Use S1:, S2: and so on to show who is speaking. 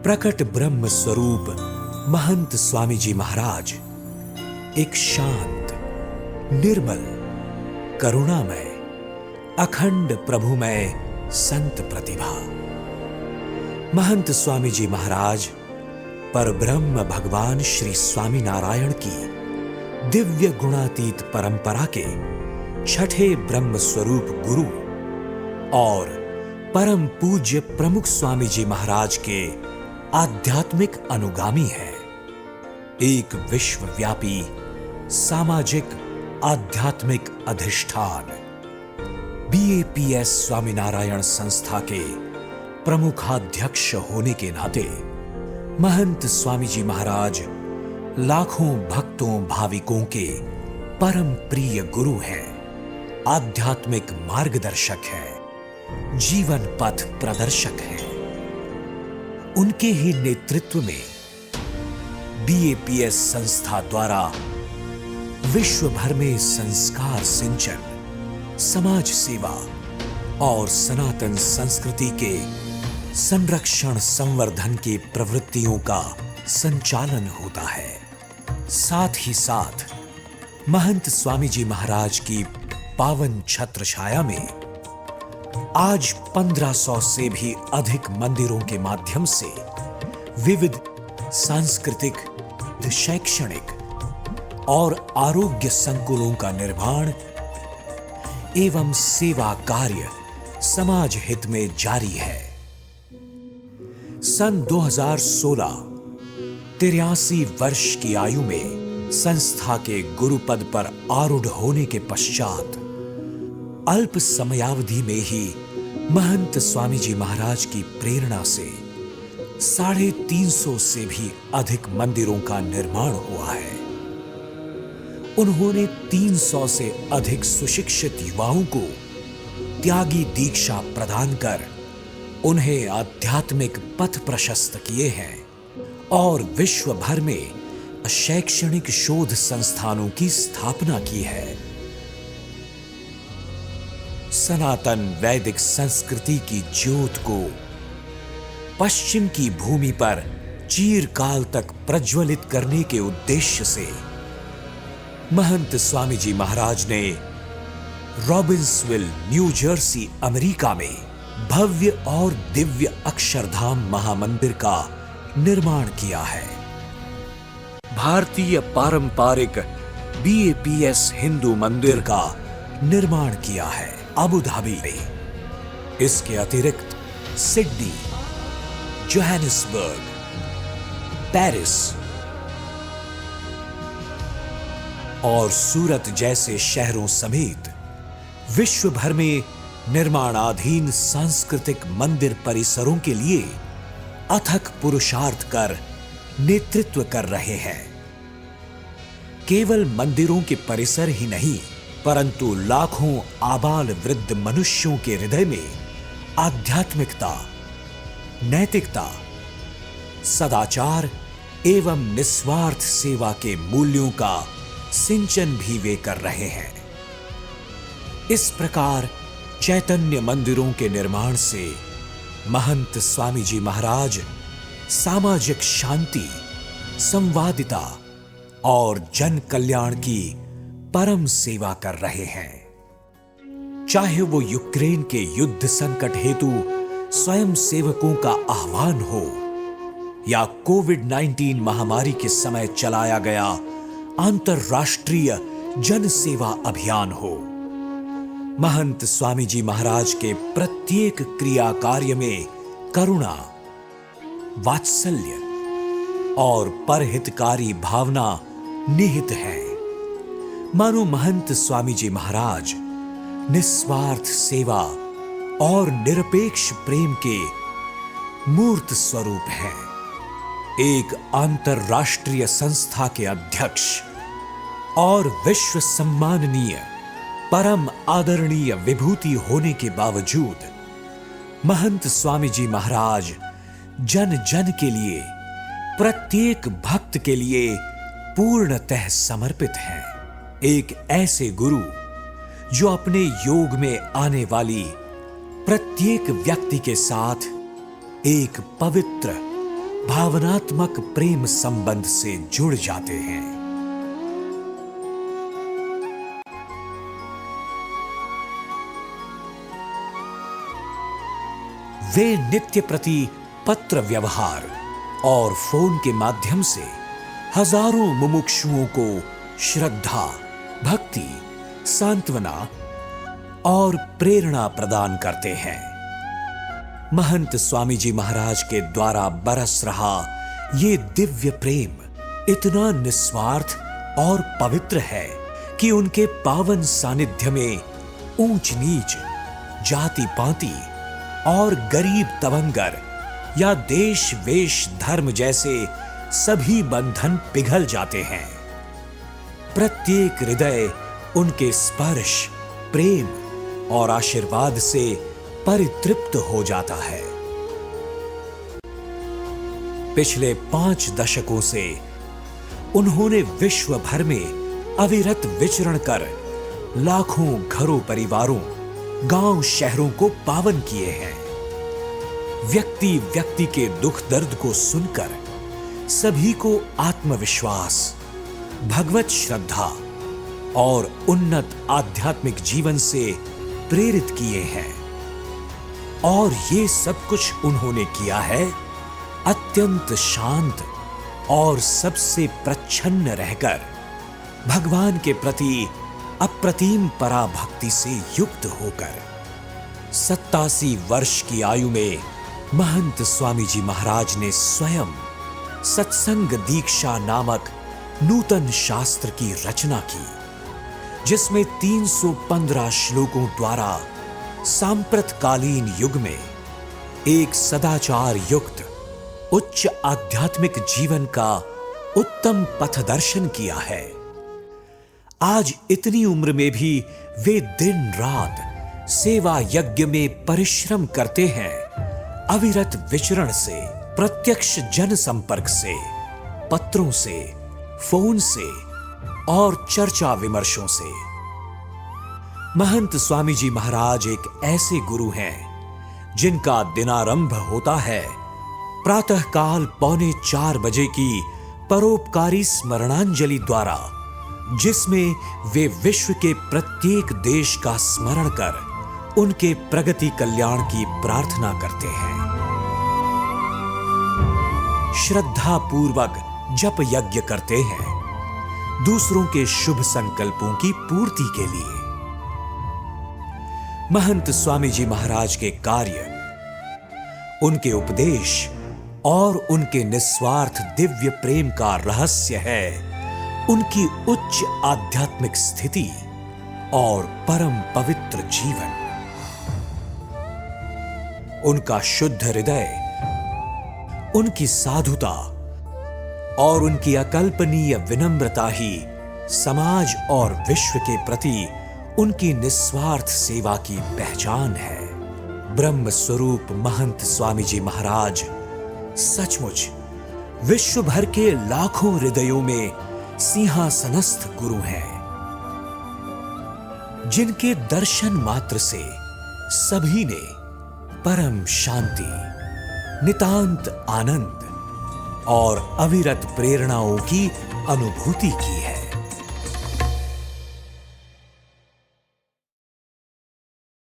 S1: प्रकट ब्रह्म स्वरूप महंत स्वामी जी महाराज एक शांत, निर्मल, करुणामय, अखंड प्रभुमय संत प्रतिभा। महंत स्वामी जी महाराज परब्रह्म भगवान श्री स्वामी नारायण की दिव्य गुणातीत परंपरा के छठे ब्रह्म स्वरूप गुरु और परम पूज्य प्रमुख स्वामी जी महाराज के आध्यात्मिक अनुगामी है। एक विश्वव्यापी सामाजिक आध्यात्मिक अधिष्ठान BAPS स्वामीनारायण संस्था के प्रमुखाध्यक्ष होने के नाते महंत स्वामी जी महाराज लाखों भक्तों भाविकों के परम प्रिय गुरु हैं, आध्यात्मिक मार्गदर्शक हैं, जीवन पथ प्रदर्शक हैं। उनके ही नेतृत्व में BAPS संस्था द्वारा विश्व भर में संस्कार सिंचन, समाज सेवा और सनातन संस्कृति के संरक्षण संवर्धन की प्रवृत्तियों का संचालन होता है। साथ ही साथ महंत स्वामी जी महाराज की पावन छत्र छाया में आज 1500 से भी अधिक मंदिरों के माध्यम से विविध सांस्कृतिक, शैक्षणिक और आरोग्य संकुलों का निर्माण एवं सेवा कार्य समाज हित में जारी है। सन 2016 83 वर्ष की आयु में संस्था के गुरु पद पर आरूढ़ होने के पश्चात अल्प समयावधि में ही महंत स्वामी जी महाराज की प्रेरणा से 350 से भी अधिक मंदिरों का निर्माण हुआ है। उन्होंने 300 से अधिक सुशिक्षित युवाओं को त्यागी दीक्षा प्रदान कर उन्हें आध्यात्मिक पथ प्रशस्त किए हैं और विश्व भर में शैक्षणिक शोध संस्थानों की स्थापना की है। सनातन वैदिक संस्कृति की ज्योत को पश्चिम की भूमि पर चिरकाल तक प्रज्वलित करने के उद्देश्य से महंत स्वामी जी महाराज ने रॉबिन्सविल, न्यू जर्सी, अमेरिका में भव्य और दिव्य अक्षरधाम महामंदिर का निर्माण किया है। भारतीय पारंपरिक BAPS हिंदू मंदिर का निर्माण किया है अबू धाबी में। इसके अतिरिक्त सिडनी, जोहानिसबर्ग, पेरिस और सूरत जैसे शहरों समेत विश्व भर में निर्माणाधीन सांस्कृतिक मंदिर परिसरों के लिए अथक पुरुषार्थ कर नेतृत्व कर रहे हैं। केवल मंदिरों के परिसर ही नहीं, परंतु लाखों आबाल वृद्ध मनुष्यों के हृदय में आध्यात्मिकता, नैतिकता, सदाचार एवं निस्वार्थ सेवा के मूल्यों का सिंचन भी वे कर रहे हैं। इस प्रकार चैतन्य मंदिरों के निर्माण से महंत स्वामी जी महाराज सामाजिक शांति, संवादिता और जन कल्याण की परम सेवा कर रहे हैं। चाहे वो यूक्रेन के युद्ध संकट हेतु स्वयं सेवकों का आह्वान हो या कोविड-19 महामारी के समय चलाया गया अंतरराष्ट्रीय जन सेवा अभियान हो, महंत स्वामी जी महाराज के प्रत्येक क्रिया कार्य में करुणा, वात्सल्य और परहितकारी भावना निहित है। मानो महंत स्वामी जी महाराज निस्वार्थ सेवा और निरपेक्ष प्रेम के मूर्त स्वरूप हैं। एक अंतरराष्ट्रीय संस्था के अध्यक्ष और विश्व सम्माननीय परम आदरणीय विभूति होने के बावजूद महंत स्वामी जी महाराज जन जन के लिए, प्रत्येक भक्त के लिए पूर्णतः समर्पित हैं। एक ऐसे गुरु जो अपने योग में आने वाली प्रत्येक व्यक्ति के साथ एक पवित्र, भावनात्मक प्रेम संबंध से जुड़ जाते हैं। वे नित्य प्रति पत्र व्यवहार और फोन के माध्यम से हजारों मुमुक्षुओं को श्रद्धा, भक्ति, सांत्वना और प्रेरणा प्रदान करते हैं। महंत स्वामी जी महाराज के द्वारा बरस रहा ये दिव्य प्रेम इतना निस्वार्थ और पवित्र है कि उनके पावन सानिध्य में ऊंच नीच, जाति पाति और गरीब तवंगर या देश वेश धर्म जैसे सभी बंधन पिघल जाते हैं। प्रत्येक हृदय उनके स्पर्श, प्रेम और आशीर्वाद से परितृप्त हो जाता है। पिछले 5 दशकों से उन्होंने विश्व भर में अविरत विचरण कर लाखों घरों, परिवारों, गांव, शहरों को पावन किए हैं। व्यक्ति व्यक्ति के दुख दर्द को सुनकर सभी को आत्मविश्वास, भगवत श्रद्धा और उन्नत आध्यात्मिक जीवन से प्रेरित किए हैं। और ये सब कुछ उन्होंने किया है अत्यंत शांत और सबसे प्रच्छन्न रहकर, भगवान के प्रति अप्रतिम पराभक्ति से युक्त होकर। 87 वर्ष की आयु में महंत स्वामी जी महाराज ने स्वयं सत्संग दीक्षा नामक नूतन शास्त्र की रचना की, जिसमें 315 श्लोकों द्वारा सांप्रतकालीन युग में एक सदाचार युक्त उच्च आध्यात्मिक जीवन का उत्तम पथदर्शन किया है। आज इतनी उम्र में भी वे दिन रात सेवा यज्ञ में परिश्रम करते हैं, अविरत विचरण से, प्रत्यक्ष जन संपर्क से, पत्रों से, फोन से और चर्चा विमर्शों से। महंत स्वामी जी महाराज एक ऐसे गुरु हैं जिनका दिनारंभ होता है प्रातःकाल 3:45 बजे की परोपकारी स्मरणांजलि द्वारा, जिसमें वे विश्व के प्रत्येक देश का स्मरण कर उनके प्रगति कल्याण की प्रार्थना करते हैं। श्रद्धा पूर्वक जप यज्ञ करते हैं दूसरों के शुभ संकल्पों की पूर्ति के लिए। महंत स्वामी जी महाराज के कार्य, उनके उपदेश और उनके निस्वार्थ दिव्य प्रेम का रहस्य है उनकी उच्च आध्यात्मिक स्थिति और परम पवित्र जीवन। उनका शुद्ध हृदय, उनकी साधुता और उनकी अकल्पनीय विनम्रता ही समाज और विश्व के प्रति उनकी निस्वार्थ सेवा की पहचान है। ब्रह्म स्वरूप महंत स्वामी जी महाराज सचमुच विश्व भर के लाखों हृदयों में सिंहासनस्थ गुरु हैं, जिनके दर्शन मात्र से सभी ने परम शांति, नितांत आनंद और अविरत प्रेरणाओं की अनुभूति की है।